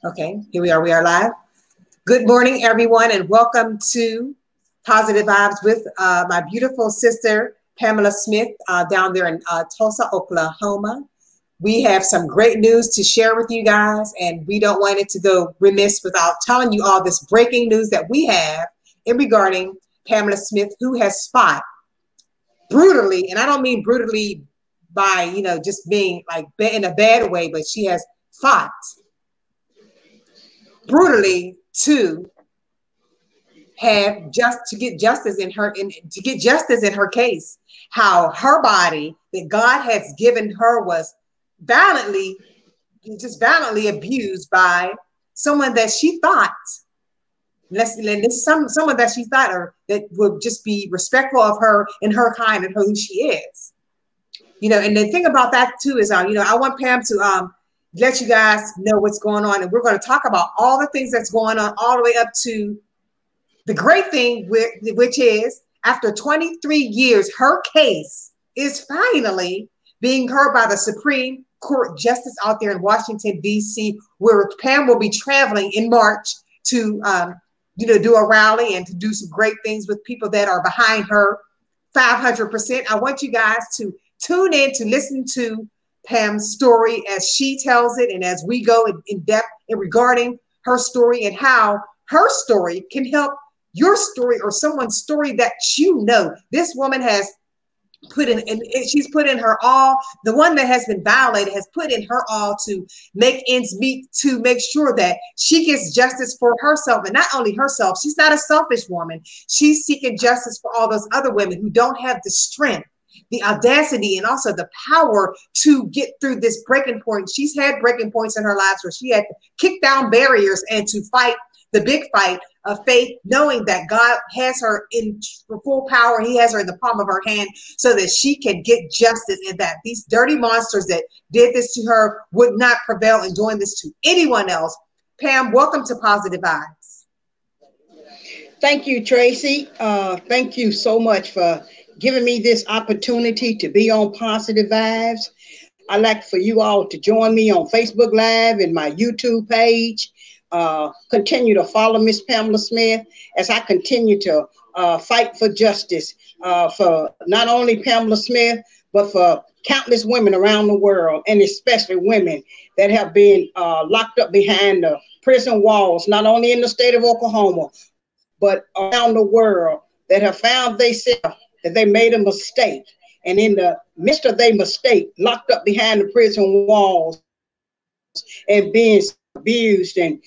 Okay, here we are. We are live. Good morning, everyone, and welcome to Positive Vibes with my beautiful sister, Pamela Smith, down there in Tulsa, Oklahoma. We have some great news to share with you guys, and we don't want it to go remiss without telling you all this breaking news that we have in regarding Pamela Smith, who has fought brutally, and I don't mean brutally by, just being like in a bad way, but she has fought brutally to get justice in her case. How her body that God has given her was violently abused by someone that she thought, someone that she thought or that would just be respectful of her and her kind and who she is. And the thing about that too is, I want Pam to let you guys know what's going on. And we're going to talk about all the things that's going on all the way up to the great thing, which is after 23 years, her case is finally being heard by the Supreme Court Justice out there in Washington, D.C., where Pam will be traveling in March to, do a rally and to do some great things with people that are behind her 500%. I want you guys to tune in to listen to Pam's story as she tells it, and as we go in depth in regarding her story and how her story can help your story or someone's story that this woman has put in, and she's put in her all. The one that has been violated has put in her all to make ends meet, to make sure that she gets justice for herself, and not only herself. She's not a selfish woman. She's seeking justice for all those other women who don't have the strength, the audacity, and also the power to get through this breaking point. She's had breaking points in her lives where she had to kick down barriers and to fight the big fight of faith, knowing that God has her in full power. He has her in the palm of her hand so that she can get justice, and that these dirty monsters that did this to her would not prevail in doing this to anyone else. Pam, welcome to Positive Vibes. Thank you, Tracy. Thank you so much for giving me this opportunity to be on Positive Vibes. I'd like for you all to join me on Facebook Live and my YouTube page. Continue to follow Miss Pamela Smith as I continue to fight for justice for not only Pamela Smith, but for countless women around the world, and especially women that have been locked up behind the prison walls, not only in the state of Oklahoma, but around the world, that have found themselves that they made a mistake. And in the midst of their mistake, locked up behind the prison walls and being abused and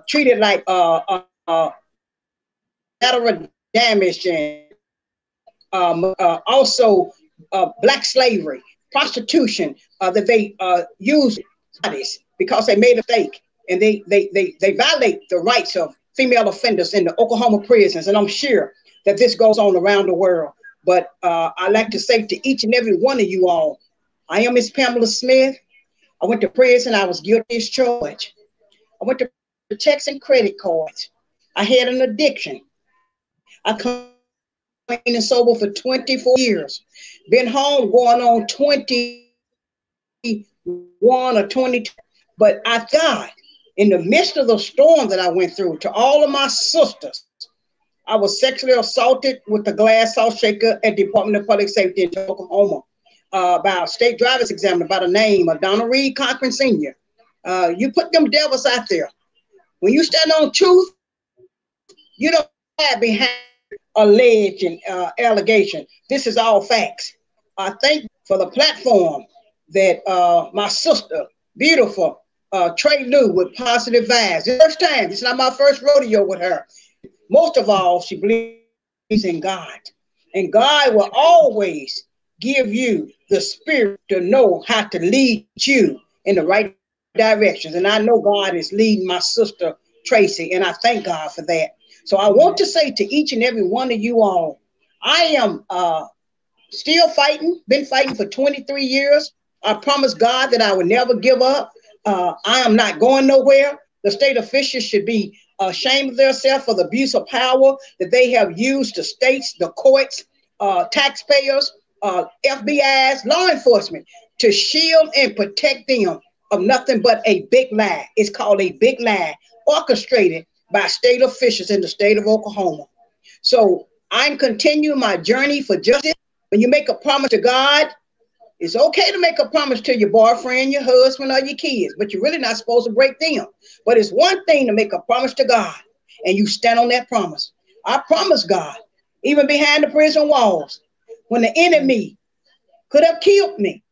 treated like collateral damage, and also black slavery, prostitution, that they use bodies because they made a mistake, and they violate the rights of female offenders in the Oklahoma prisons. And I'm sure that this goes on around the world. But I like to say to each and every one of you all, I am Miss Pamela Smith. I went to prison. I was guilty as charged. I went to checks and credit cards. I had an addiction. I clean and sober for 24 years. Been home going on 21 or 22. But I died in the midst of the storm that I went through. To all of my sisters, I was sexually assaulted with a glass salt shaker at Department of Public Safety in Oklahoma by a state driver's examiner by the name of Donald Reed Cochran Sr. You put them devils out there. When you stand on truth, you don't hide behind alleged and allegation. This is all facts. I thank you for the platform that my sister, beautiful Trey Lou with Positive Vibes. The first time, it's not my first rodeo with her. Most of all, she believes in God. And God will always give you the spirit to know how to lead you in the right directions. And I know God is leading my sister Tracy, and I thank God for that. So I want to say to each and every one of you all, I am still fighting, been fighting for 23 years. I promised God that I would never give up. I am not going nowhere. The state officials should be ashamed of themselves for the abuse of power that they have used, the states, the courts, taxpayers, FBI's, law enforcement, to shield and protect them of nothing but a big lie. It's called a big lie, orchestrated by state officials in the state of Oklahoma. So I'm continuing my journey for justice. When you make a promise to God, it's okay to make a promise to your boyfriend, your husband, or your kids, but you're really not supposed to break them. But it's one thing to make a promise to God, and you stand on that promise. I promise God, even behind the prison walls, when the enemy could have killed me,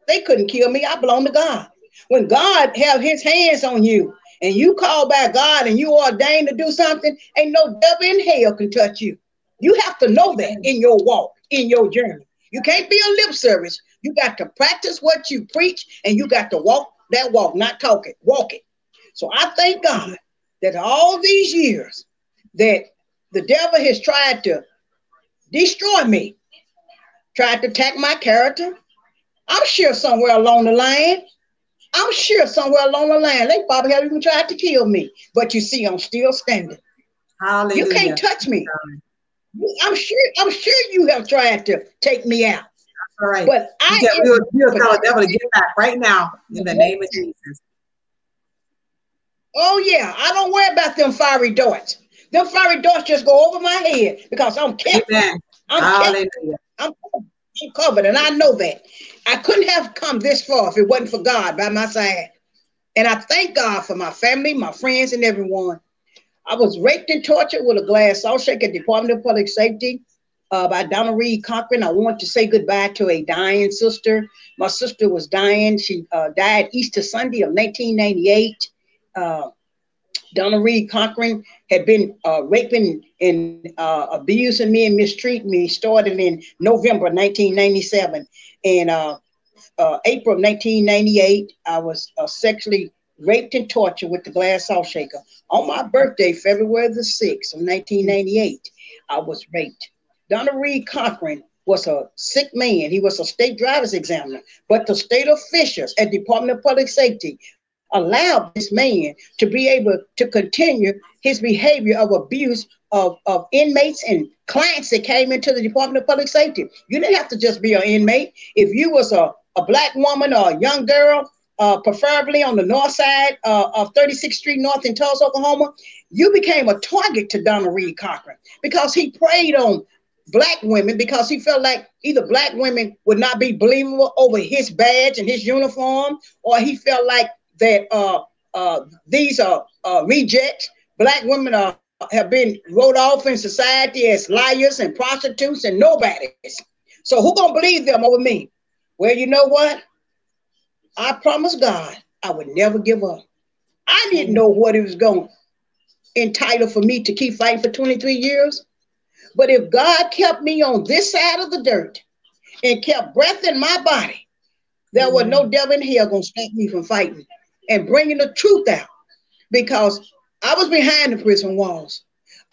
they couldn't kill me. I belong to God. When God have his hands on you, and you call by God, and you are ordained to do something, ain't no devil in hell can touch you. You have to know that in your walk, in your journey. You can't be a lip service. You got to practice what you preach, and you got to walk that walk, not talk it, walk it. So I thank God that all these years that the devil has tried to destroy me, tried to attack my character. I'm sure somewhere along the line, they probably have even tried to kill me. But you see, I'm still standing. Hallelujah. You can't touch me. I'm sure you have tried to take me out. All right. But we'll tell the devil to get back right now in the name of Jesus. Oh yeah, I don't worry about them fiery darts. Them fiery darts just go over my head because I'm kept. Amen. I'm covered, and I know that. I couldn't have come this far if it wasn't for God by my side. And I thank God for my family, my friends, and everyone. I was raped and tortured with a glass salt shaker at the Department of Public Safety by Donna Reed Cochran. I want to say goodbye to a dying sister. My sister was dying. She died Easter Sunday of 1998. Donna Reed Cochran had been raping and abusing me and mistreating me, started in November 1997. And April of 1998, I was sexually raped and tortured with the glass salt shaker. On my birthday, February the 6th of 1998, I was raped. Donna Reed Cochran was a sick man. He was a state driver's examiner, but the state officials at Department of Public Safety allowed this man to be able to continue his behavior of abuse of inmates and clients that came into the Department of Public Safety. You didn't have to just be an inmate. If you was a black woman or a young girl, preferably on the north side of 36th Street North in Tulsa, Oklahoma, you became a target to Donna Reed Cochran because he preyed on black women because he felt like either black women would not be believable over his badge and his uniform, or he felt like that these are rejects. Black women have been wrote off in society as liars and prostitutes and nobodies. So who gonna believe them over me? Well, you know what? I promised God I would never give up. I didn't know what it was going to entitle for me to keep fighting for 23 years. But if God kept me on this side of the dirt and kept breath in my body, there was no devil in hell going to stop me from fighting and bringing the truth out, because I was behind the prison walls.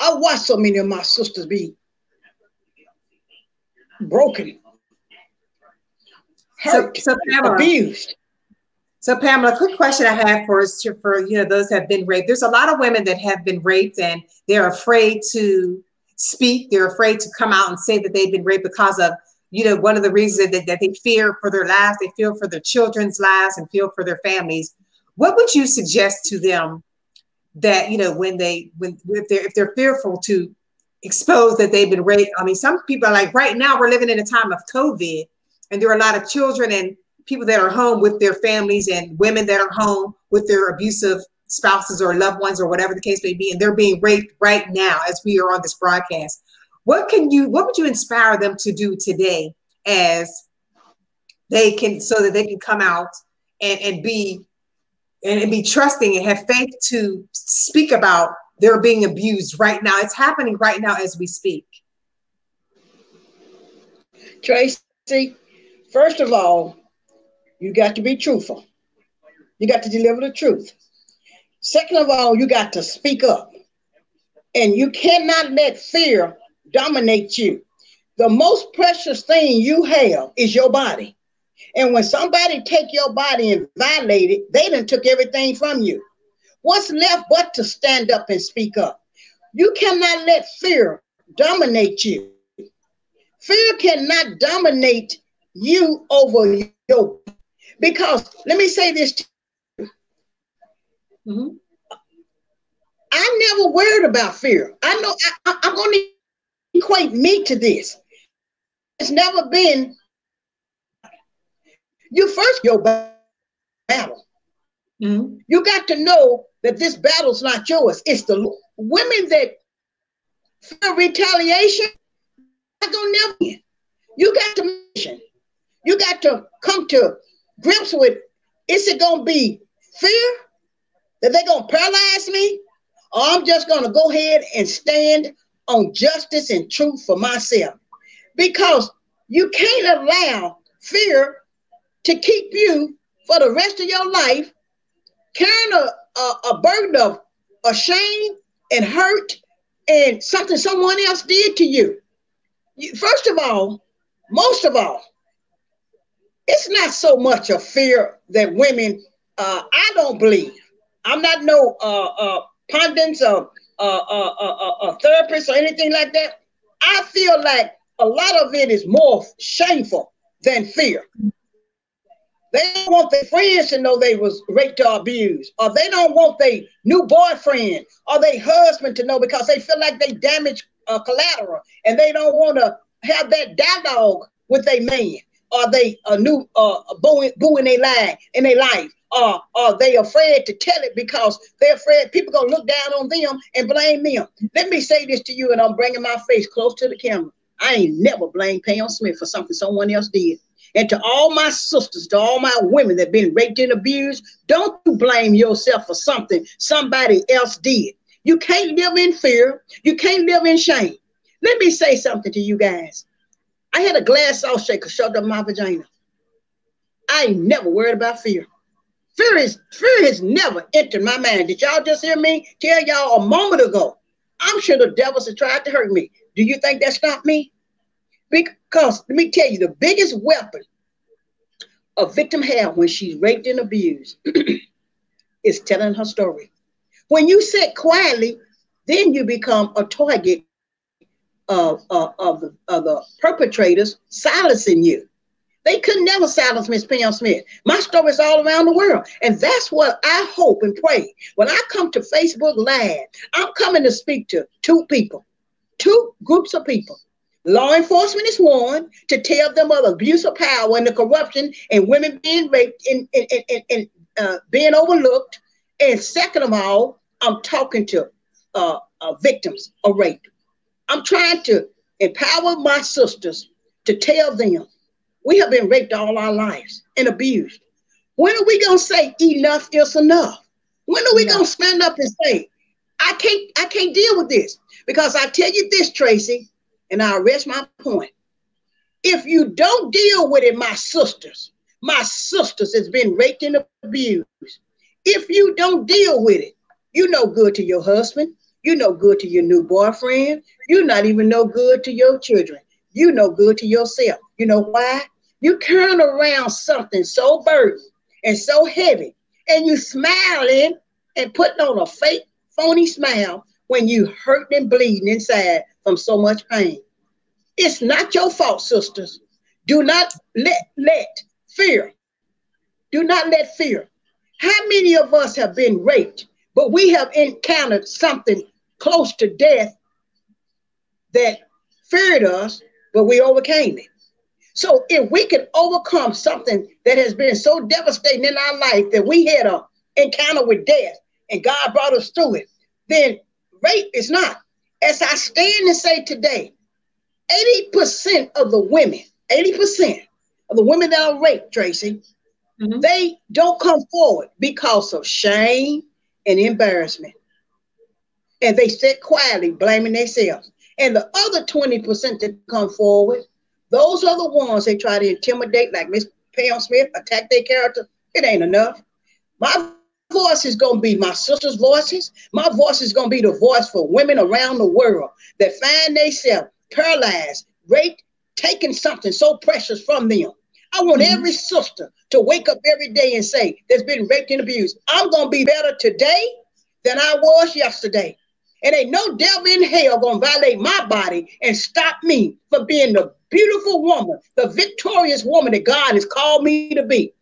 I watched so many of my sisters be broken, hurt, Pamela, abused. So Pamela, quick question I have for us for those that have been raped. There's a lot of women that have been raped and they're afraid to speak. They're afraid to come out and say that they've been raped because of, one of the reasons that they fear for their lives, they fear for their children's lives and fear for their families. What would you suggest to them that, if they're fearful to expose that they've been raped? I mean, some people are like, right now we're living in a time of COVID, and there are a lot of children and people that are home with their families and women that are home with their abusive spouses or loved ones or whatever the case may be, and they're being raped right now as we are on this broadcast. What would you inspire them to do today as they can, so that they can come out and be trusting and have faith to speak about they're being abused right now? It's happening right now as we speak. Tracy, first of all, you got to be truthful. You got to deliver the truth. Second of all, you got to speak up. And you cannot let fear dominate you. The most precious thing you have is your body. And when somebody take your body and violate it, they done took everything from you. What's left but to stand up and speak up? You cannot let fear dominate you. Fear cannot dominate you over your, because let me say this Mm-hmm. I never worried about fear. I know I'm going to equate me to this. It's never been you first your battle. Mm-hmm. You got to know that this battle's not yours. It's the Lord. Women that fear retaliation, that's gonna never win. You got to mention. You got to come to grips with, is it gonna be fear that they're gonna paralyze me? Or I'm just gonna go ahead and stand on justice and truth for myself. Because you can't allow fear to keep you for the rest of your life carrying a burden of a shame and hurt and something someone else did to you. First of all, most of all, it's not so much a fear that women, I don't believe. I'm not no pundits or therapists or anything like that. I feel like a lot of it is more shameful than fear. They don't want their friends to know they was raped or abused, or they don't want their new boyfriend or their husband to know because they feel like they damaged collateral and they don't want to have that dialogue with their man, or they a new boo in their life, or are they afraid to tell it because they're afraid people gonna look down on them and blame them. Let me say this to you, and I'm bringing my face close to the camera. I ain't never blamed Pam Smith for something someone else did. And to all my sisters, to all my women that have been raped and abused, don't you blame yourself for something somebody else did. You can't live in fear. You can't live in shame. Let me say something to you guys. I had a glass salt shaker shoved up my vagina. I ain't never worried about fear. Fear has never entered my mind. Did y'all just hear me tell y'all a moment ago? I'm sure the devils have tried to hurt me. Do you think that stopped me? Because let me tell you, the biggest weapon a victim has when she's raped and abused is telling her story. When you sit quietly, then you become a target of the perpetrators silencing you. They could never silence Miss Pam Smith. My story is all around the world. And that's what I hope and pray. When I come to Facebook Live, I'm coming to speak to two groups of people. Law enforcement is one, to tell them of the abuse of power and the corruption and women being raped and being overlooked. And second of all, I'm talking to victims of rape. I'm trying to empower my sisters to tell them we have been raped all our lives and abused. When are we going to say enough is enough? When are we going to stand up and say, I can't deal with this? Because I tell you this, Tracy, and I'll rest my point. If you don't deal with it, my sisters has been raped and abused. If you don't deal with it, you're no good to your husband. You're no good to your new boyfriend. You're not even no good to your children. You're no good to yourself. You know why? You carrying around something so burdened and so heavy, and you smiling and putting on a fake, phony smile when you hurting and bleeding inside from so much pain. It's not your fault, sisters. Do not let fear. Do not let fear. How many of us have been raped, but we have encountered something close to death that feared us, but we overcame it? So if we can overcome something that has been so devastating in our life that we had an encounter with death and God brought us through it, then rape is not. As I stand and say today, 80% of the women, 80% of the women that are raped, Tracy, they don't come forward because of shame and embarrassment. And they sit quietly blaming themselves. And the other 20% that come forward, those are the ones they try to intimidate, like Miss Pam Smith, attack their character. It ain't enough. My voice is going to be my sisters' voices. My voice is going to be the voice for women around the world that find themselves paralyzed, raped, taking something so precious from them. I want every sister to wake up every day and say, there's been raped and abused. I'm going to be better today than I was yesterday. And ain't no devil in hell going to violate my body and stop me from being the beautiful woman, the victorious woman that God has called me to be.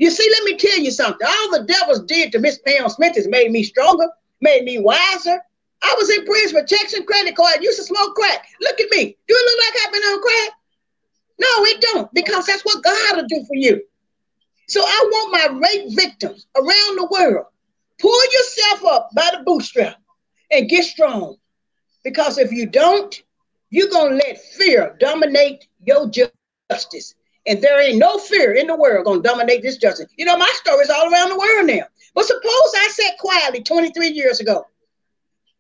You see, let me tell you something. All the devils did to Miss Pam Smith has made me stronger, made me wiser. I was in prison for checks and credit card. Used to smoke crack. Look at me. Do it look like I've been on crack? No, it don't, because that's what God will do for you. So I want my rape victims around the world. Pull yourself up by the bootstrap and get strong. Because if you don't, you're going to let fear dominate your justice. And there ain't no fear in the world going to dominate this justice. You know, my story is all around the world now. But suppose I sat quietly 23 years ago.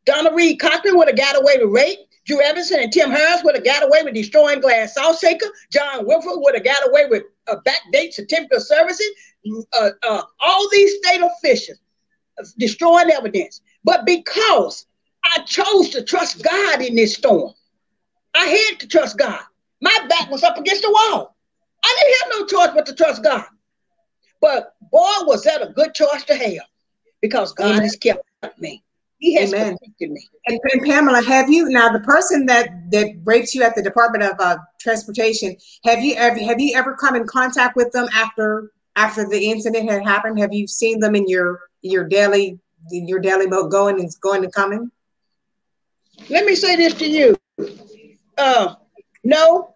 Donna Reed Cochran would have got away with rape. Drew Evanson and Tim Harris would have got away with destroying glass salt shaker. John Wilford would have got away with backdate certificate of services. All these state officials destroying evidence. But because I chose to trust God in this storm, I had to trust God. My back was up against the wall. I didn't have no choice but to trust God. But boy, was that a good choice to have, because God Amen. Has kept me. He has Amen. protected me. And Pamela, have you now the person that raped you at the Department of Transportation? Have you ever come in contact with them after the incident had happened? Have you seen them in your daily mode, going and coming? Let me say this to you. No.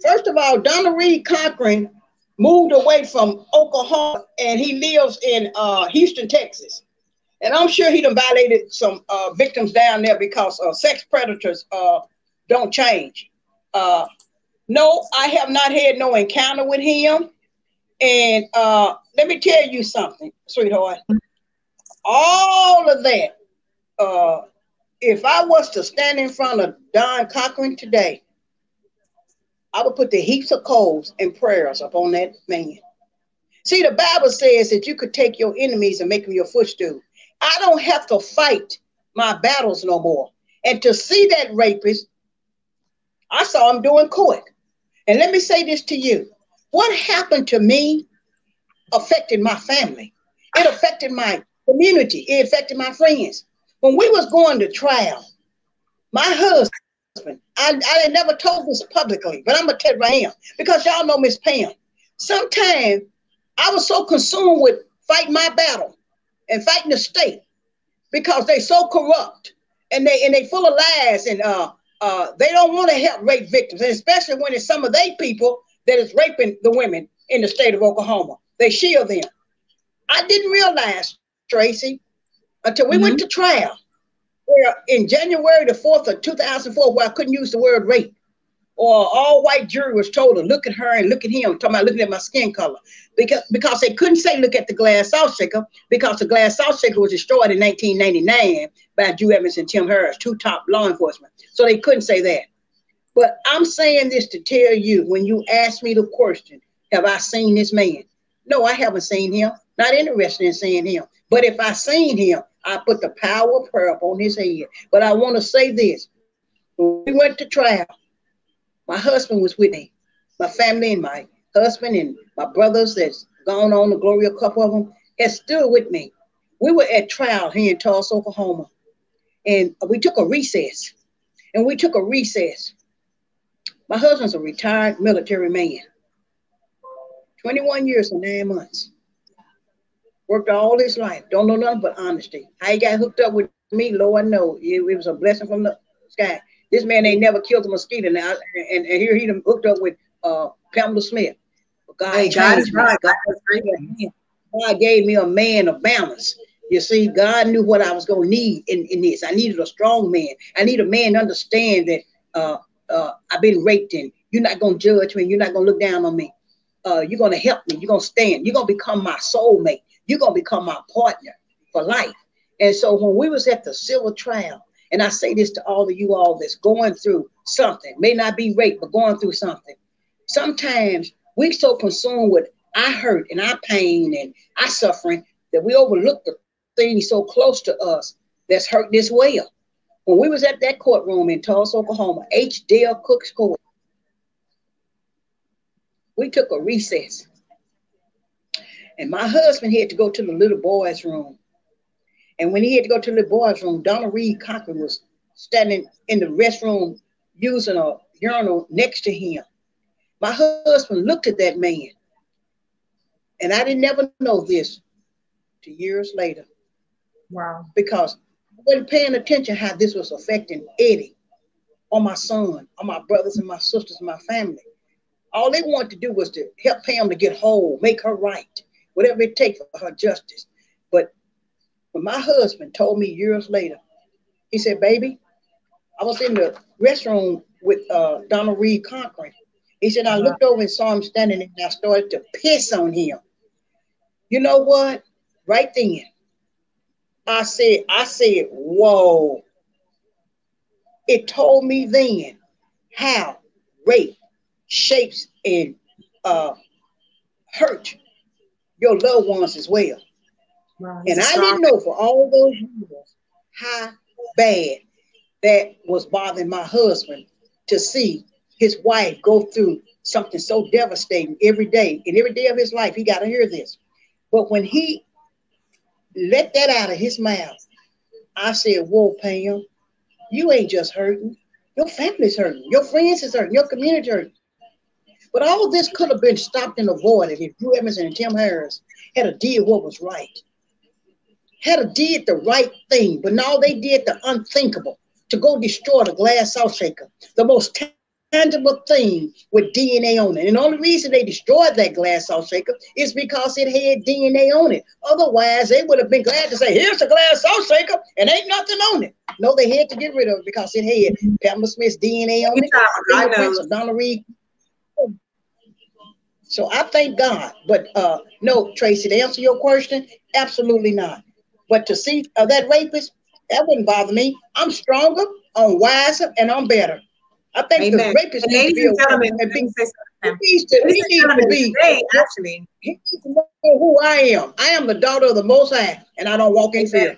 First of all, Donna Reed Cochran moved away from Oklahoma, and he lives in Houston, Texas. And I'm sure he done violated some victims down there, because sex predators don't change. No, I have not had no encounter with him. And let me tell you something, sweetheart. All of that, if I was to stand in front of Don Cochran today, I would put the heaps of coals and prayers upon that man. See, the Bible says that you could take your enemies and make them your footstool. I don't have to fight my battles no more. And to see that rapist, I saw him doing court. And let me say this to you. What happened to me affected my family. It affected my community. It affected my friends. When we was going to trial, my husband, I never told this publicly, but I'm going to tell you right now, because y'all know Miss Pam. Sometimes I was so consumed with fighting my battle and fighting the state, because they so corrupt and they full of lies, and they don't want to help rape victims, and especially when it's some of they people that is raping the women in the state of Oklahoma. They shield them. I didn't realize, Tracy, until we went to trial, where in January the 4th of 2004, where I couldn't use the word rape, or all white jury was told to look at her and look at him, talking about looking at my skin color, because they couldn't say look at the glass salt shaker, because the glass salt shaker was destroyed in 1999 by Drew Evans and Tim Harris, two top law enforcement. So they couldn't say that. But I'm saying this to tell you, when you ask me the question, have I seen this man? No, I haven't seen him. Not interested in seeing him. But if I seen him, I put the power of prayer upon his head. But I want to say this. When we went to trial, my husband was with me. My family and my husband and my brothers that's gone on to glory, a couple of them, had stood with me. We were at trial here in Tulsa, Oklahoma. And we took a recess. My husband's a retired military man. 21 years and 9 months. Worked all his life. Don't know nothing but honesty. How he got hooked up with me, Lord knows. It was a blessing from the sky. This man ain't never killed a mosquito now, and here he hooked up with Pamela Smith. But God changed me. God gave me a man of balance. You see, God knew what I was going to need in this. I needed a strong man. I need a man to understand that I've been raped, and you're not going to judge me. You're not going to look down on me. You're going to help me. You're going to stand. You're going to become my soulmate. You're going to become my partner for life. And so when we was at the civil trial, and I say this to all of you all that's going through something, may not be rape, but going through something. Sometimes we so consumed with our hurt and our pain and our suffering that we overlook the things so close to us that's hurting as well. When we was at that courtroom in Tulsa, Oklahoma, H. Dale Cook's court, we took a recess. And my husband had to go to the little boy's room. And when he had to go to the little boy's room, Donna Reed Cochran was standing in the restroom using a urinal next to him. My husband looked at that man And I didn't never know this till years later. Wow. Because I wasn't paying attention how this was affecting Eddie, or my son, or my brothers and my sisters, and my family. All they wanted to do was to help Pam to get whole, make her right, whatever it takes for her justice. But when my husband told me years later, he said, baby, I was in the restroom with Donald Reed Cochran. He said, I looked over and saw him standing there, and I started to piss on him. You know what? Right then, I said, whoa. It told me then how rape shapes and hurt your loved ones as well. Wow, and I didn't know for all those years how bad that was bothering my husband to see his wife go through something so devastating every day. And every day of his life, he got to hear this. But when he let that out of his mouth, I said, whoa, Pam, you ain't just hurting. Your family's hurting. Your friends is hurting. Your community hurting. But all this could have been stopped and avoided if Drew Emerson and Tim Harris had did what was right. Had did the right thing, but now they did the unthinkable to go destroy the glass salt shaker, the most tangible thing with DNA on it. And the only reason they destroyed that glass salt shaker is because it had DNA on it. Otherwise, they would have been glad to say, here's a glass salt shaker and ain't nothing on it. No, they had to get rid of it because it had Pamela Smith's DNA on it. Fingerprints of Donald Reed. So I thank God. But no, Tracy, to answer your question, absolutely not. But to see that rapist, that wouldn't bother me. I'm stronger, I'm wiser, and I'm better. I think the rapist needs to be he needs to know who I am. I am the daughter of the Most High, and I don't walk in fear.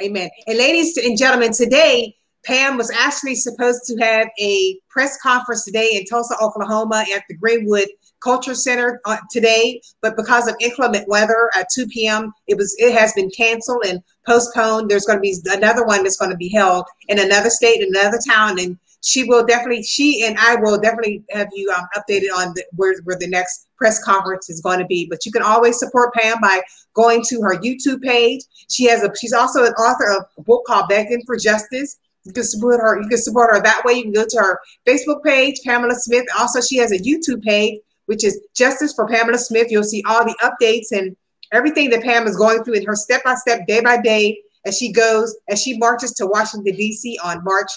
Amen. And ladies and gentlemen, today, Pam was actually supposed to have a press conference today in Tulsa, Oklahoma at the Greenwood Culture Center today, but because of inclement weather at 2 p.m., it has been canceled and postponed. There's going to be another one that's going to be held in another state, in another town, and she and I will definitely have you updated on where the next press conference is going to be. But you can always support Pam by going to her YouTube page. She's also an author of a book called Begging for Justice. You can support her. You can support her that way. You can go to her Facebook page, Pamela Smith. Also, she has a YouTube page, which is Justice for Pamela Smith. You'll see all the updates and everything that Pam is going through in her step-by-step, day-by-day as she marches to Washington, D.C. on March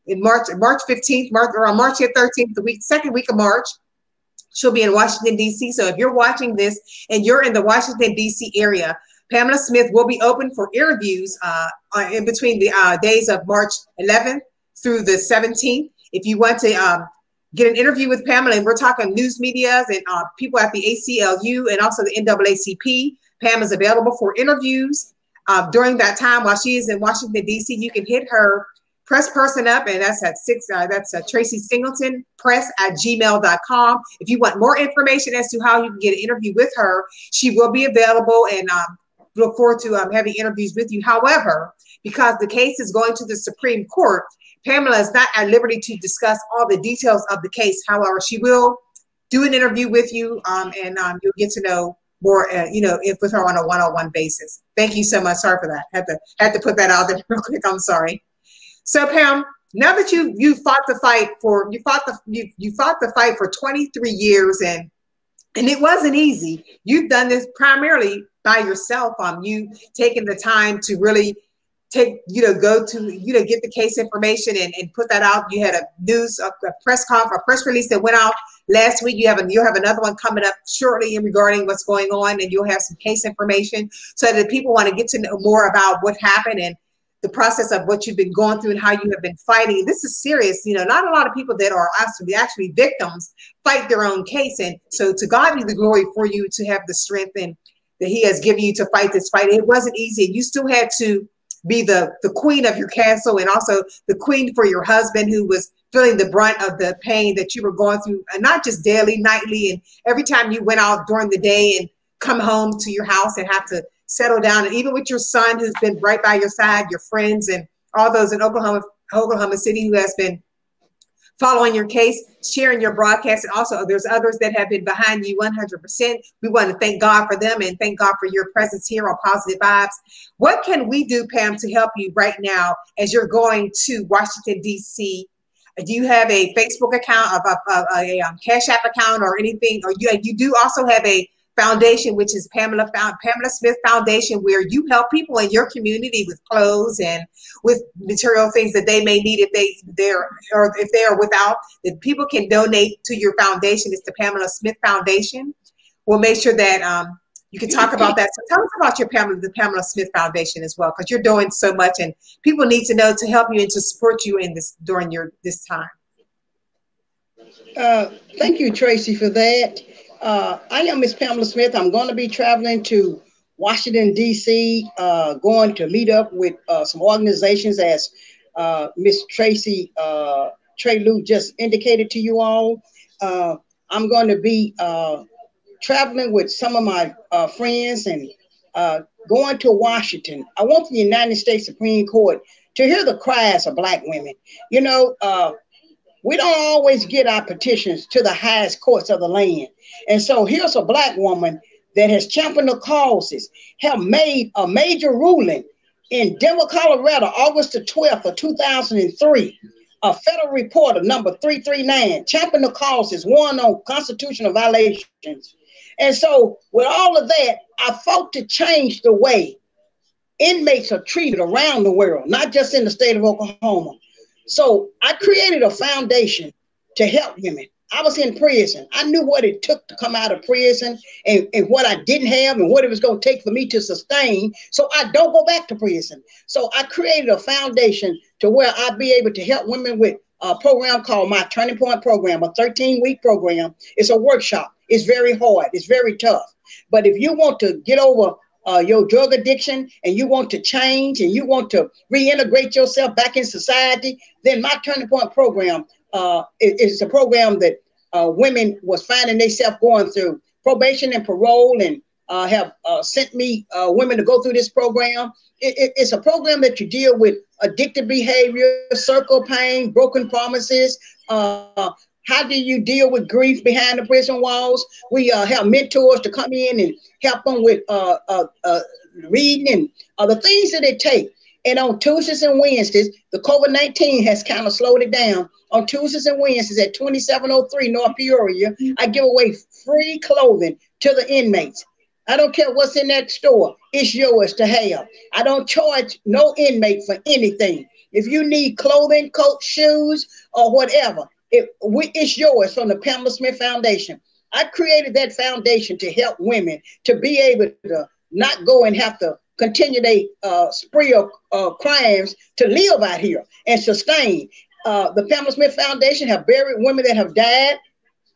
15th, or on March 13th, second week of March. She'll be in Washington, D.C. So if you're watching this and you're in the Washington, D.C. area, Pamela Smith will be open for interviews in between the days of March 11th through the 17th. If you want to get an interview with Pamela, and we're talking news medias and people at the ACLU and also the NAACP, Pam is available for interviews during that time while she is in Washington, D.C. You can hit her press person up, and that's at Tracy Singleton press@gmail.com. If you want more information as to how you can get an interview with her, she will be available, and look forward to having interviews with you. However, because the case is going to the Supreme Court, Pamela is not at liberty to discuss all the details of the case. However, she will do an interview with you, and you'll get to know more, with her on a one-on-one basis. Thank you so much. Sorry for that. Had to put that out there real quick. I'm sorry. So Pam, now that you fought the fight for 23 years, and it wasn't easy. You've done this primarily by yourself. You taking the time to really get the case information and put that out. You had a press release that went out last week. You'll have another one coming up shortly regarding what's going on, and you'll have some case information so that people want to get to know more about what happened and the process of what you've been going through and how you have been fighting. This is serious. Not a lot of people that are actually victims fight their own case. And so to God be the glory for you to have the strength and that he has given you to fight this fight. It wasn't easy. You still had to be the queen of your castle and also the queen for your husband, who was feeling the brunt of the pain that you were going through, and not just daily, nightly, and every time you went out during the day and come home to your house and have to settle down. And even with your son, who's been right by your side, your friends, and all those in Oklahoma City who has been following your case, sharing your broadcast. And also there's others that have been behind you 100%. We want to thank God for them and thank God for your presence here on Positive Vibes. What can we do, Pam, to help you right now as you're going to Washington, D.C.? Do you have a Facebook account, a Cash App account or anything? Or you do also have a foundation, which is Pamela Smith Foundation, where you help people in your community with clothes and with material things that they may need if they are without, that people can donate to your foundation. It's the Pamela Smith Foundation. We'll make sure that you can talk about that. So tell us about the Pamela Smith Foundation as well, because you're doing so much and people need to know to help you and to support you in this during this time. Thank you, Tracy, for that. I am Miss Pamela Smith. I'm going to be traveling to Washington, D.C., going to meet up with some organizations as Miss Tracy Trey Lou just indicated to you all. I'm going to be traveling with some of my friends and going to Washington. I want the United States Supreme Court to hear the cries of Black women. You know, we don't always get our petitions to the highest courts of the land. And so here's a Black woman that has championed the causes, have made a major ruling in Denver, Colorado, August the 12th of 2003. A federal reporter, number 339, championed the causes, won on constitutional violations. And so with all of that, I fought to change the way inmates are treated around the world, not just in the state of Oklahoma. So I created a foundation to help women. I was in prison. I knew what it took to come out of prison and what I didn't have and what it was going to take for me to sustain so I don't go back to prison. So I created a foundation to where I'd be able to help women with a program called My Turning Point Program, a 13-week program. It's a workshop. It's very hard. It's very tough. But if you want to get over your drug addiction and you want to change and you want to reintegrate yourself back in society, then My Turning Point Program is a program that women was finding themselves going through probation and parole and have sent me women to go through this program. It's a program that you deal with addictive behavior, circle pain, broken promises. How do you deal with grief behind the prison walls? We have mentors to come in and help them with reading and the things that it takes. And on Tuesdays and Wednesdays, the COVID-19 has kind of slowed it down. On Tuesdays and Wednesdays at 2703 North Peoria, I give away free clothing to the inmates. I don't care what's in that store. It's yours to have. I don't charge no inmate for anything. If you need clothing, coat, shoes, or whatever, it's yours from the Pamela Smith Foundation. I created that foundation to help women to be able to not go and have to continue their spree of crimes to live out here and sustain. The Pamela Smith Foundation have buried women that have died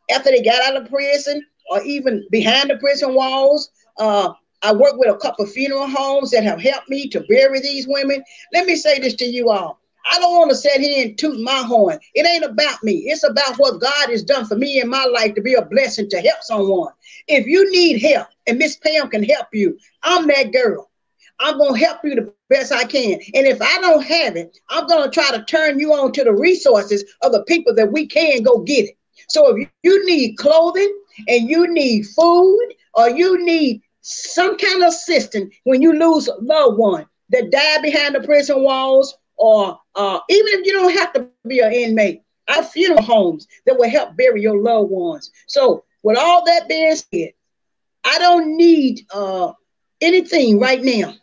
after they got out of prison or even behind the prison walls. I work with a couple of funeral homes that have helped me to bury these women. Let me say this to you all. I don't want to sit here and toot my horn. It ain't about me. It's about what God has done for me in my life to be a blessing to help someone. If you need help and Miss Pam can help you, I'm that girl. I'm going to help you the best I can. And if I don't have it, I'm going to try to turn you on to the resources of the people that we can go get it. So if you need clothing and you need food or you need some kind of assistance when you lose a loved one that died behind the prison walls, or even if you don't have to be an inmate, I have funeral homes that will help bury your loved ones. So with all that being said, I don't need anything right now.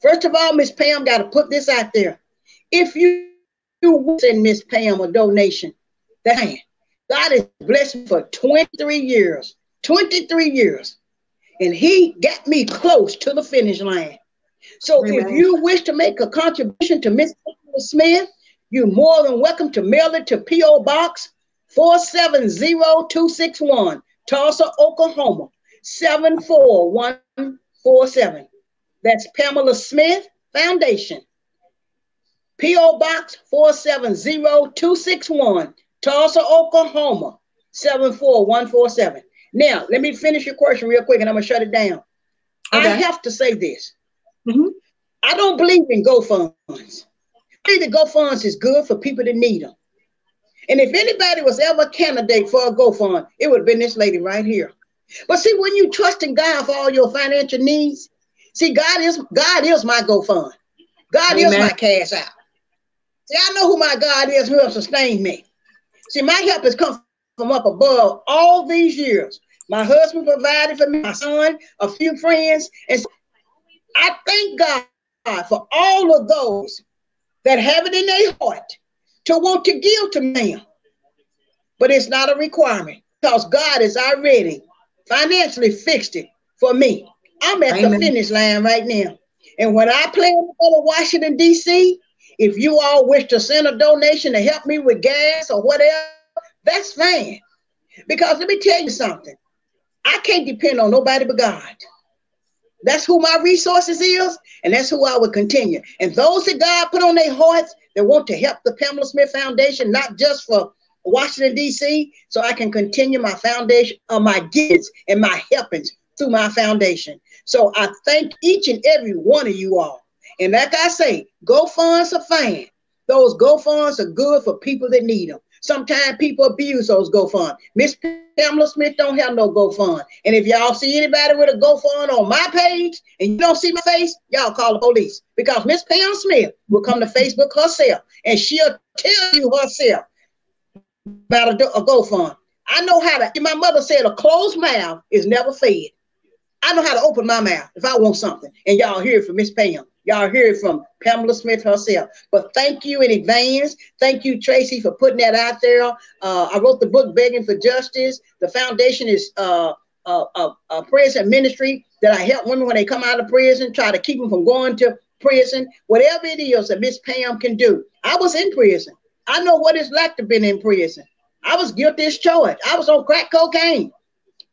First of all, Miss Pam got to put this out there. If you send Miss Pam a donation, God has blessed me for 23 years. 23 years. And he got me close to the finish line. So if you wish to make a contribution to Miss Pamela Smith, you're more than welcome to mail it to P.O. Box 470261, Tulsa, Oklahoma, 74147. That's Pamela Smith Foundation. P.O. Box 470261, Tulsa, Oklahoma, 74147. Now, let me finish your question real quick and I'm going to shut it down. Okay. I have to say this. I don't believe in GoFunds. I think the GoFunds is good for people that need them. And if anybody was ever a candidate for a GoFund, it would have been this lady right here. But see, when you trust in God for all your financial needs, see, God is my GoFund. God is Amen. my cash out. See, I know who my God is, who will sustain me. See, my help has come from up above all these years. My husband provided for me, my son, a few friends. And so I thank God for all of those that have it in their heart to want to give to me. But it's not a requirement because God has already financially fixed it for me. I'm at the Amen. finish line right now. And when I plan to go to Washington, D.C., if you all wish to send a donation to help me with gas or whatever, that's fine. Because let me tell you something. I can't depend on nobody but God. That's who my resources is, and that's who I will continue. And those that God put on their hearts that want to help the Pamela Smith Foundation, not just for Washington, D.C., so I can continue my foundation, my gifts and my helpings through my foundation. So I thank each and every one of you all. And like I say, GoFunds are fine. Those GoFunds are good for people that need them. Sometimes people abuse those GoFunds. Miss Pamela Smith don't have no GoFund. And if y'all see anybody with a GoFund on my page and you don't see my face, y'all call the police. Because Miss Pam Smith will come to Facebook herself and she'll tell you herself about a GoFund. I know how to, my mother said a closed mouth is never fed. I know how to open my mouth if I want something. And y'all hear it from Miss Pam. Y'all hear it from Pamela Smith herself. But thank you in advance. Thank you, Tracy, for putting that out there. I wrote the book, Begging for Justice. The foundation is a prison ministry that I help women when they come out of prison, try to keep them from going to prison. Whatever it is that Miss Pam can do. I was in prison. I know what it's like to be in prison. I was guilty as charged. I was on crack cocaine.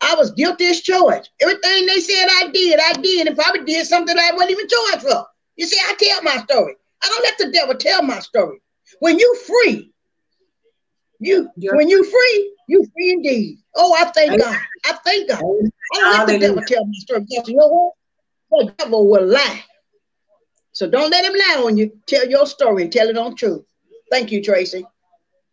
I was guilty as charged. Everything they said I did, and probably did something I wasn't even charged for. You see, I tell my story. I don't let the devil tell my story. When you free, you free indeed. Oh, I thank God. I thank God. I don't let the devil tell my story because you know what? The devil will lie. So don't let him lie on you. Tell your story and tell it on truth. Thank you, Tracy.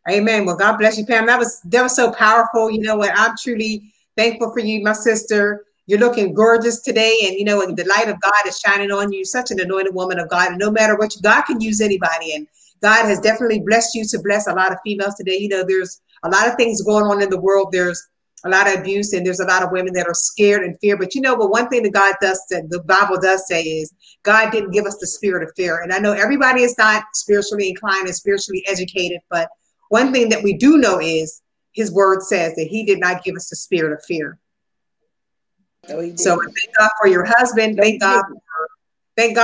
Amen. Well, God bless you, Pam. That was so powerful. You know what? I'm truly thankful for you, my sister. You're looking gorgeous today, and you know, the light of God is shining on you. Such an anointed woman of God, and no matter what, God can use anybody, and God has definitely blessed you to bless a lot of females today. You know, there's a lot of things going on in the world. There's a lot of abuse, and there's a lot of women that are scared and fear. But you know, but one thing that God does, that the Bible does say, is God didn't give us the spirit of fear. And I know everybody is not spiritually inclined and spiritually educated, but one thing that we do know is His word says that He did not give us the spirit of fear. So thank God for your husband. Thank God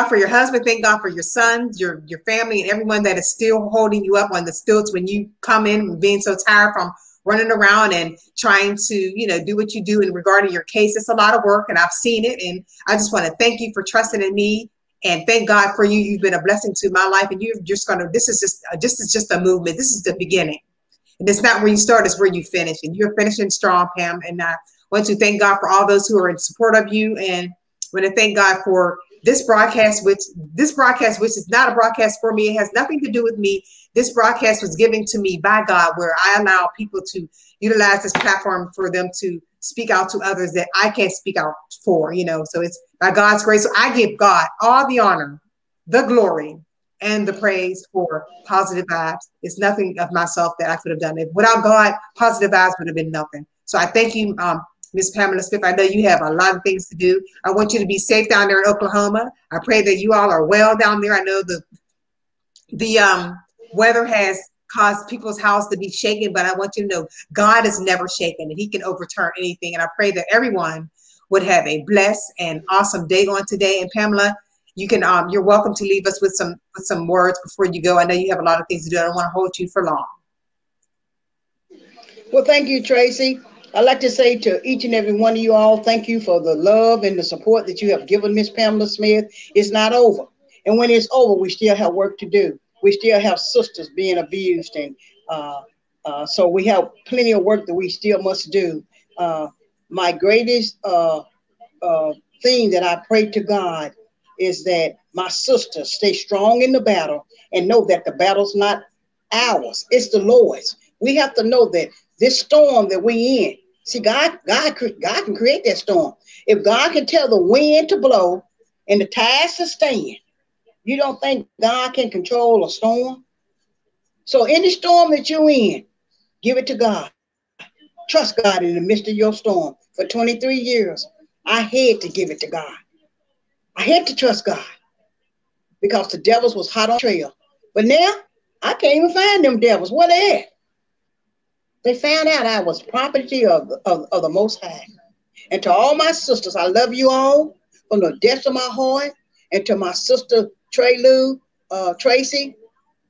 for your husband. Thank God for your sons, your family, and everyone that is still holding you up on the stilts when you come in and being so tired from running around and trying to, you know, do what you do in regard to your case. It's a lot of work, and I've seen it. And I just want to thank you for trusting in me, and thank God for you. You've been a blessing to my life, and you're just going to, this is just a movement. This is the beginning. And it's not where you start, it's where you finish. And you're finishing strong, Pam. And I want to thank God for all those who are in support of you. And I want to thank God for this broadcast, which is not a broadcast for me. It has nothing to do with me. This broadcast was given to me by God, where I allow people to utilize this platform for them to speak out to others that I can't speak out for, you know. So it's by God's grace. So I give God all the honor, the glory, and the praise for Positive Vibes. It's nothing of myself that I could have done. Without God, Positive Vibes would have been nothing. So I thank you, Miss Pamela Smith. I know you have a lot of things to do. I want you to be safe down there in Oklahoma. I pray that you all are well down there. I know the weather has caused people's house to be shaken, but I want you to know God is never shaken, and He can overturn anything. And I pray that everyone would have a blessed and awesome day on today. And Pamela, you can you're welcome to leave us with some words before you go. I know you have a lot of things to do. I don't want to hold you for long. Well, thank you, Tracy. I'd like to say to each and every one of you all, thank you for the love and the support that you have given Miss Pamela Smith. It's not over. And when it's over, we still have work to do. We still have sisters being abused. And so we have plenty of work that we still must do. My greatest thing that I pray to God is that my sisters stay strong in the battle and know that the battle's not ours, it's the Lord's. We have to know that this storm that we in, see, God can create that storm. If God can tell the wind to blow and the tides to stand, you don't think God can control a storm? So any storm that you're in, give it to God. Trust God in the midst of your storm. For 23 years, I had to give it to God. I had to trust God because the devils was hot on trail. But now, I can't even find them devils. Where they at? They found out I was property of the Most High. And to all my sisters, I love you all from the depths of my heart. And to my sister Tracy,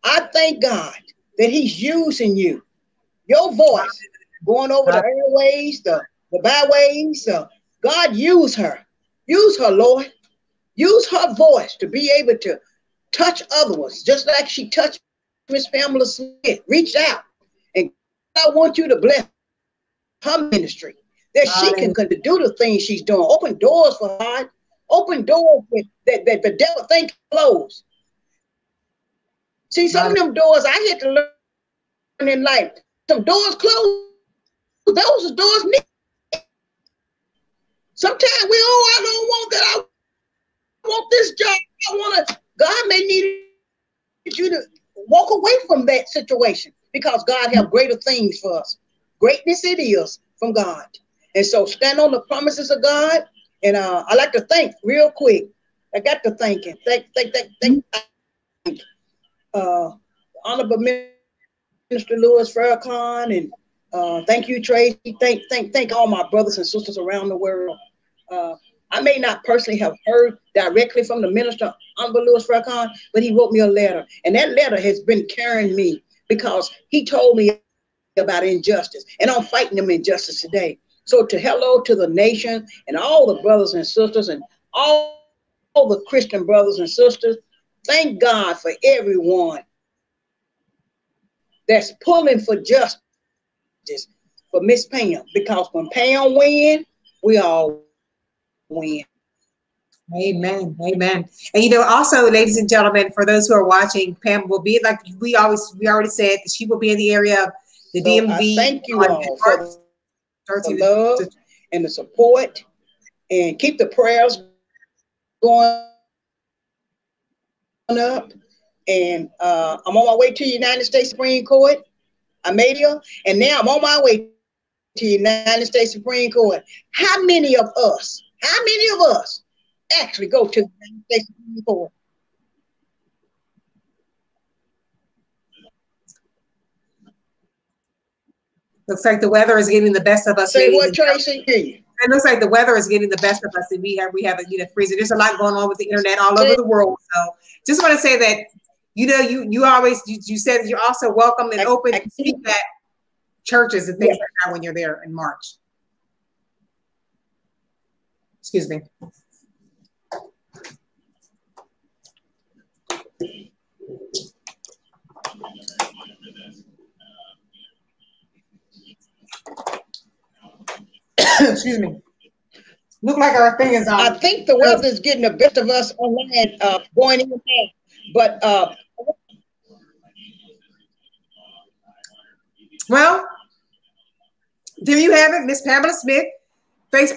I thank God that He's using you, your voice, going over the airways, the byways. God, use her. Use her, Lord. Use her voice to be able to touch others, just like she touched Miss Pamela Smith. Reach out. And I want you to bless her ministry, that she can do the things she's doing. Open doors for God. Open doors that the devil think closed. See, some of them doors I had to learn in life. Some doors closed. Those are doors need. Sometimes I don't want that. I want this job. I want to. God may need you to walk away from that situation because God have greater things for us. Greatness it is from God. And so stand on the promises of God. And I like to thank real quick. I got to thanking. Thank Honorable Minister Louis Farrakhan, and thank you, Tracy. Thank all my brothers and sisters around the world. I may not personally have heard directly from the minister, Honorable Louis Farrakhan, but he wrote me a letter. And that letter has been carrying me because he told me about injustice. And I'm fighting them injustice today. So hello to the nation and all the brothers and sisters and all the Christian brothers and sisters. Thank God for everyone that's pulling for justice for Miss Pam. Because when Pam wins, we all win. Amen. Amen. And also, ladies and gentlemen, for those who are watching, Pam will be, like we already said, she will be in the area of the DMV. Thank you all for the love and the support, and keep the prayers going up. And I'm on my way to the United States Supreme Court. I made it, and now I'm on my way to the United States Supreme Court. How many of us actually go to the United States Supreme Court? Looks like the weather is getting the best of us. Say what, Tracy? It looks like the weather is getting the best of us, and we have a freezer. There's a lot going on with the internet all over the world. So just want to say that you always said you're also welcome and open to speak at churches and things like that when you're there in March. Excuse me. Excuse me. Look like our thing is on. I think the weather is getting the best of us on land, going in there. But well, there you have it, Miss Pamela Smith.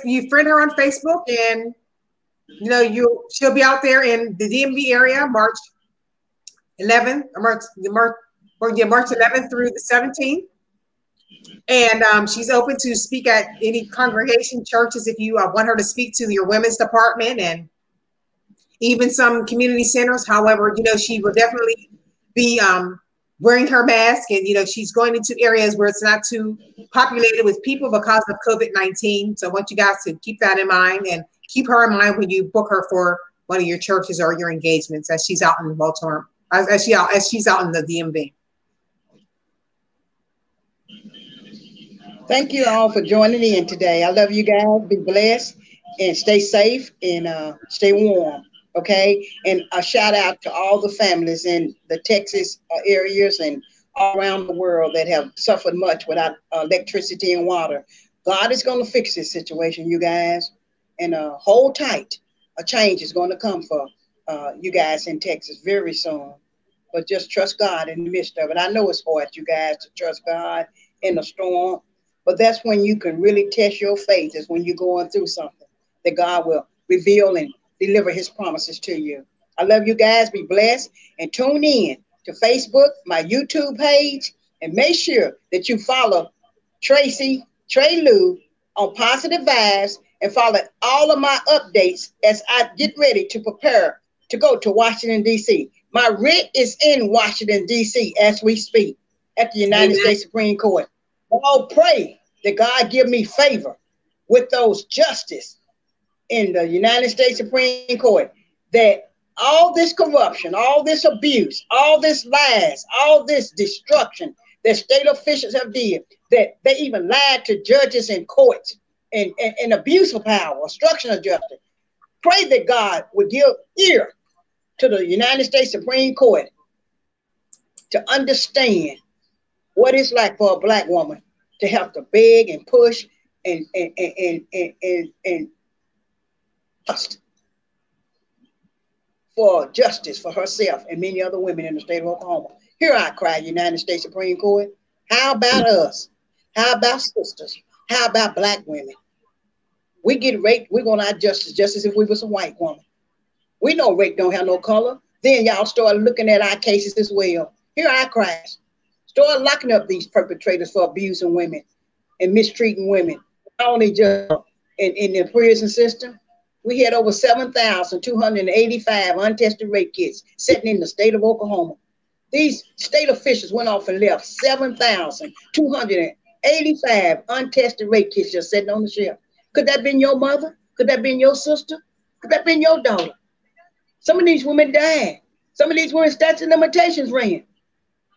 You friend her on Facebook, and she'll be out there in the DMV area March 11th, March 11th through the 17th. And she's open to speak at any congregation, churches, if you want her to speak to your women's department and even some community centers. However, she will definitely be wearing her mask, and she's going into areas where it's not too populated with people because of COVID-19. So I want you guys to keep that in mind, and keep her in mind when you book her for one of your churches or your engagements as she's out in Baltimore, as she's out in the DMV. Thank you all for joining in today. I love you guys. Be blessed and stay safe and stay warm. Okay. And a shout out to all the families in the Texas areas and all around the world that have suffered much without electricity and water. God is going to fix this situation, you guys. And hold tight. A change is going to come for you guys in Texas very soon. but just trust God in the midst of it. I know it's hard, you guys, to trust God in a storm, but that's when you can really test your faith, is when you're going through something that God will reveal and deliver his promises to you. I love you guys. Be blessed and tune in to Facebook, my YouTube page, and make sure that you follow Tracy Trey Lou on Positive Vibes and follow all of my updates as I get ready to prepare to go to Washington, D.C. My writ is in Washington, D.C. as we speak at the United States Supreme Court. I'll pray that God give me favor with those justice in the United States Supreme Court, that all this corruption, all this abuse, all this lies, all this destruction that state officials have did, that they even lied to judges in courts and abuse of power, obstruction of justice. Pray that God would give ear to the United States Supreme Court to understand what it's like for a Black woman to have to beg and push and trust for justice for herself and many other women in the state of Oklahoma. Here I cry, United States Supreme Court. How about us? How about sisters? How about Black women? We get raped, we're going to our justice just as if we was a white woman. We know rape don't have no color. Then y'all start looking at our cases as well. Here I cry. Start locking up these perpetrators for abusing women and mistreating women. Not only just in the prison system, we had over 7,285 untested rape kits sitting in the state of Oklahoma. These state officials went off and left 7,285 untested rape kits just sitting on the shelf. Could that have been your mother? Could that have been your sister? Could that have been your daughter? Some of these women died. Some of these women's statute of limitations ran.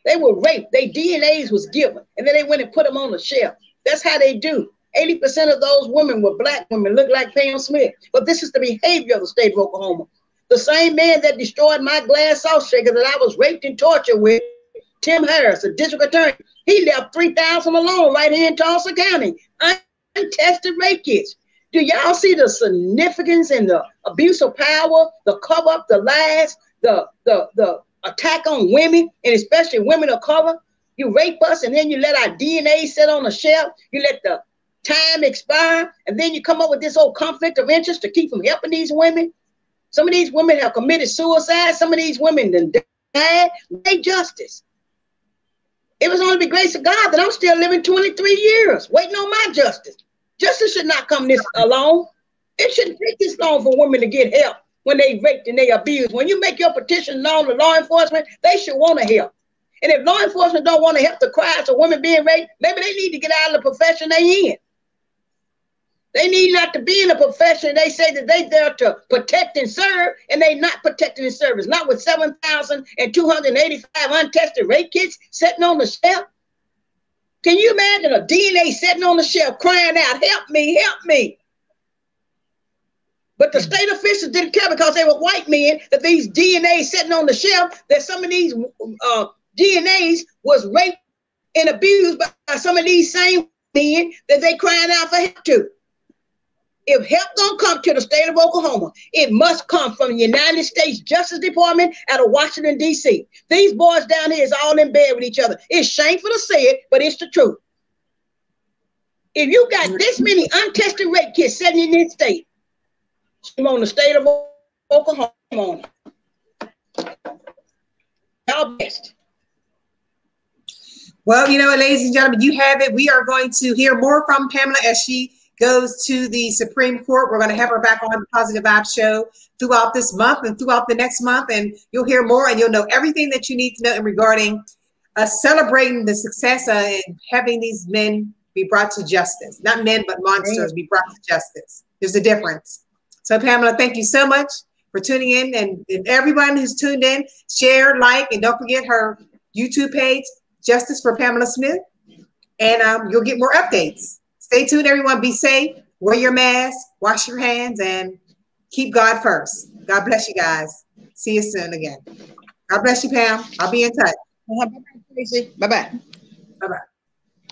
They were raped. Their DNAs was given, and then they went and put them on the shelf. That's how they do. 80% of those women were Black women, look like Pam Smith. But this is the behavior of the state of Oklahoma. The same man that destroyed my glass salt shaker that I was raped and tortured with, Tim Harris, the district attorney, he left 3,000 alone right here in Tulsa County. Untested rape kits. Do y'all see the significance in the abuse of power, the cover up, the lies, the attack on women, and especially women of color? You rape us, and then you let our DNA sit on the shelf. You let the time expire, and then you come up with this whole conflict of interest to keep from helping these women. Some of these women have committed suicide. Some of these women died. They justice. It was only the grace of God that I'm still living 23 years, waiting on my justice. Justice should not come this alone. It shouldn't take this long for women to get help when they raped and they abused. When you make your petition known to law enforcement, they should want to help. And if law enforcement don't want to help the cries of women being raped, maybe they need to get out of the profession they in. They need not to be in a profession. They say that they there to protect and serve, and they not protecting and service. Not with 7,285 untested rape kits sitting on the shelf. Can you imagine a DNA sitting on the shelf crying out, help me, help me? But the state officials didn't care because they were white men, that these DNAs sitting on the shelf, that some of these DNAs was raped and abused by some of these same men that they crying out for help to. If help don't come to the state of Oklahoma, it must come from the United States Justice Department out of Washington, D.C. These boys down here is all in bed with each other. It's shameful to say it, but it's the truth. If you got this many untested rape kits sitting in this state, shame on the state of Oklahoma. Y'all best. Well, you know, ladies and gentlemen, you have it. We are going to hear more from Pamela as she goes to the Supreme Court. We're going to have her back on the Positive Vibes show throughout this month and throughout the next month, and you'll hear more and you'll know everything that you need to know in regarding celebrating the success and having these men be brought to justice. Not men, but monsters be brought to justice. There's a difference. So Pamela, thank you so much for tuning in, and everyone who's tuned in, share, like, and don't forget her YouTube page, Justice for Pamela Smith, and you'll get more updates. Stay tuned, everyone. Be safe. Wear your mask. Wash your hands. And keep God first. God bless you guys. See you soon again. God bless you, Pam. I'll be in touch. Bye-bye. Bye-bye. Bye-bye.